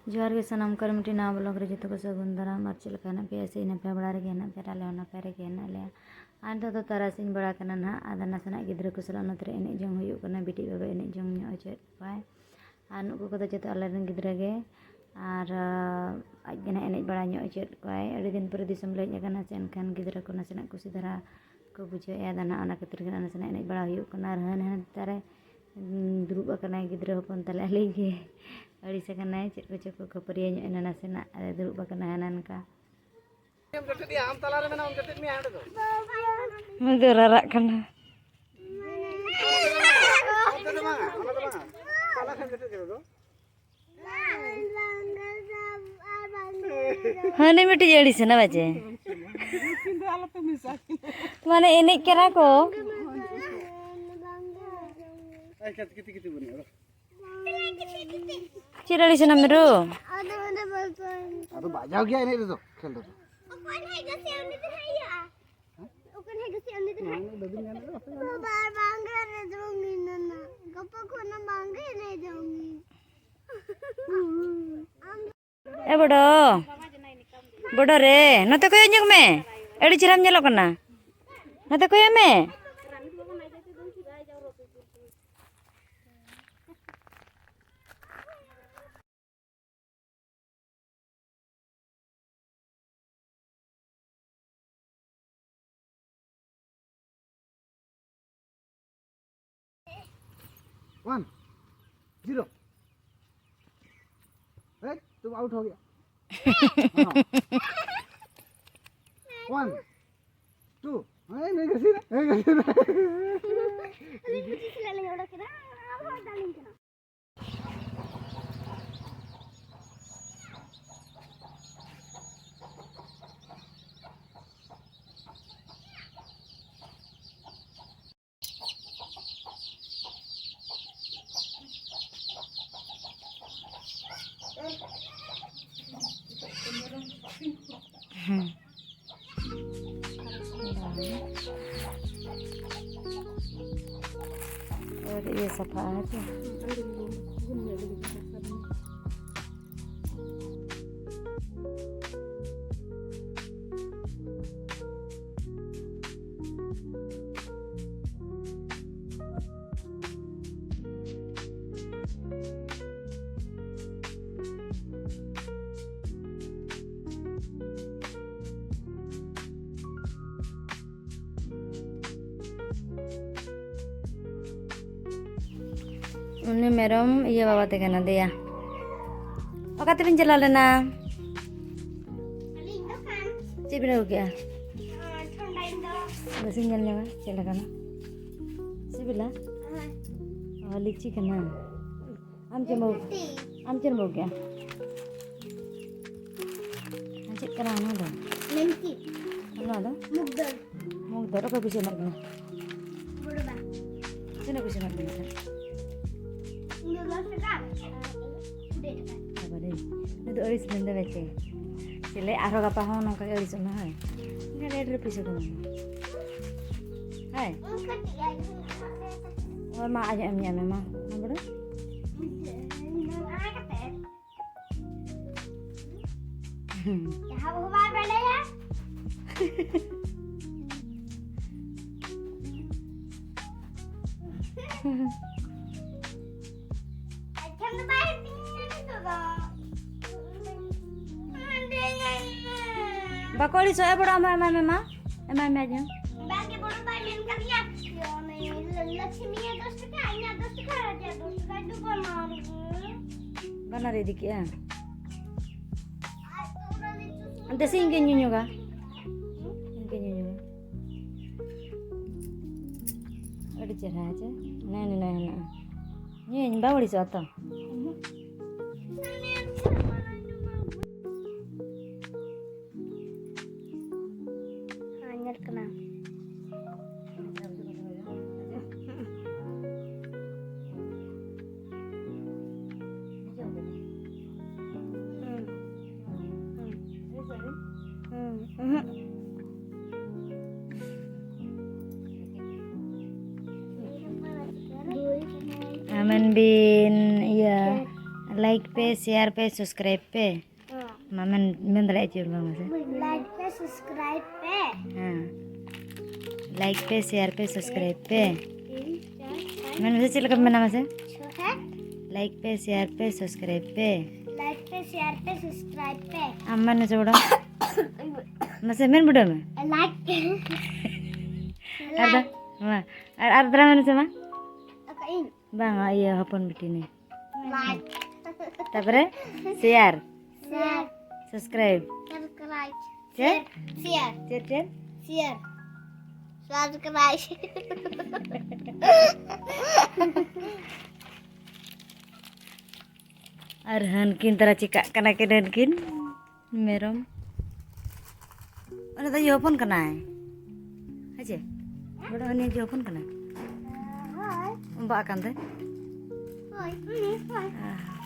जोहार के सनम करमटी ना ब्लॉग रे जो को सगुन दाराम और चल का पे ऐसे नपे बड़ा रे ना पे आले नपे रे ना ले आन तो तारासिन बड़ा कना ना आदा नासना गिद्रा को सला नतरे एने जंग हुयु कना बिटी बाबा एने जंग ᱧᱚᱜ ᱪᱮᱫ ᱠᱚᱣᱟᱭ ᱟᱨ ᱱᱩᱠᱩ ᱠᱚᱫᱚ ᱡᱚᱛᱚ ᱟᱞᱮᱨᱮᱱ ᱜᱤᱫᱽᱨᱟᱹ ᱜᱮ ᱟᱨ ᱟᱡ ᱜᱮ ᱱᱟᱜ ᱮᱱᱮᱡ ᱵᱟᱲᱟ ᱧᱚᱜ ᱪᱮᱫ ᱠᱚᱣᱟᱭ ᱟᱹᱰᱤ ᱫᱤᱱ ᱯᱚᱨᱮ ᱫᱤᱥᱚᱢ ᱞᱮ ᱦᱮᱡ ᱟᱠᱟᱱᱟ ᱥᱮ ᱮᱱᱠᱷᱟन ᱜᱤᱫᱽᱨᱟᱹ ᱠᱚ ᱱᱟᱥᱮᱱᱟᱜ ᱠᱩᱥᱤ ᱫᱷᱟᱨᱟ को बुझाएगा दाना ओना खातिर के नासेना एनेज बड़ा हुयु कना हन हन तारे दुरुब अकनाय गिद्रा हपन तले आली गे अड़ी से कनाय चेत को चको खपरिया ᱧᱚᱜ ᱮᱱᱟ नासेना दुरुब अकना हनन का हम कटि आम तला रे मेना उन कटि मी आंडे दो मुदे रारा कना हाने मिटी जड़ी से ना बजे माने एने करा को चिराड़ी से ना मेरू अरे बाजाओ गया इन्हें तो खेल दो ओकन है गसे अन्य दिन है या ओकन है गसे अन्य दिन है बार मांगे रे दूंगी ना गप्पा को ना मांगे नहीं दूंगी ए बड़ो बड़ो रे नते कोय ᱧᱮᱜ ᱢᱮ एड़ी चिराम ᱧᱮᱞᱚᱜ ᱠᱟᱱᱟ नते कोय ᱢᱮ वन जीरो तुम आउट हो गया वन टू नहीं गसी ना अभी कुछ ले ले ओड़ा केना अब डालिंग केना और ये सफा है क्या उन्हें मेरम ये बाबा ते कना दिया ओका ते बिन चला लेना अली इंदो खान चिबड़ा हो गया ठंडा इंदो बस इंजन लेवा चला कना चिबला और लीची कना आम चमो गया अंचित करा ना दो लेंकी ना दो मुगदर मुगदर ओका पीछे मत ना बुड़बा सुने पीछे मत ना इंदो लसे का दे दे abade itu aris benda baca sile arah apa hon nongka aris mana hai nggak ada repisa kamu hai उनका टिया और माँ aja emnya memang apa dah यहाँ वो बार बैठे हैं अच्छा मैं बाहर नहीं होगा bakoli soalnya bro ama memang emang aja bag के बड़ों भाई मैंने कर दिया लक्ष्मी है 10 टका आईना 10 टका राजा 10 टका दुकान मारूंगा benar ya dik ya ante sih ingin nyunyu kah ingin nyunyu ada cerah aja nah nyunyu bawa di soto hanya kena Aman bin iya like पे शेयर पे सब्सक्राइब पे मैं दड़ा चुर बा मसे लाइक पे सब्सक्राइब पे हां लाइक पे शेयर पे सब्सक्राइब पे मैं मसे चल कर मैं मसे है लाइक पे शेयर पे सब्सक्राइब पे लाइक पे शेयर पे सब्सक्राइब पे अम्मा ने जोड़ा मसे मैं बुड़ा में लाइक अर्धा मा अर्धा मैंने से मा akain bang iya hapon bitin ni like tapre share share subscribe subscribe share share share share subscribe arhan kin tara cika kana ke dan kin merom ana ta yo pon kana aje bodo ani yo pon kana hi mbak kan teh hi hi